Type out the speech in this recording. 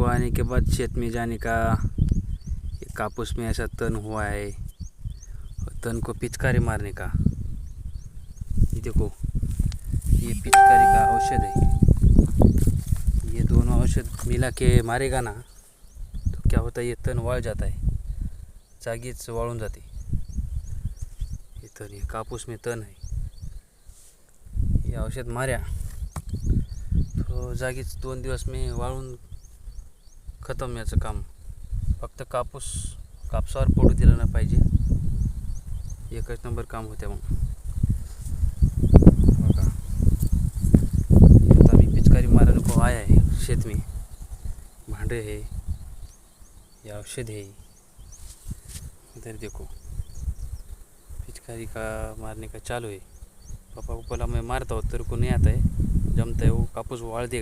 आने के बाद खेत में जाने का। ये कापूस में ऐसा तन हुआ है, तन को पिचकारी मारने का। ये देखो, ये पिचकारी का औषध है। ये दोनों औषध मिला के मारेगा ना तो क्या होता है, ये तन वाळ जाता है, जागीच वाळून जाते। ये तन, ये कापूस में तन है, ये औषध मार्या तो जागीच 2 दिवस में वाळून खतम याचं काम। फक्त कापसावर पडू दिला ना पाहिजे, एकच नंबर काम होते मग। बघा, आता मी पिचकारी मारने को आया है खेत में। भांडे है, ये औषध है, इधर देखो पिचकारी का मारने का चालू है। पापा को बोला मैं मारता हूँ, तेरे को नहीं आता है, जमता है वो कापूस वाळ दे।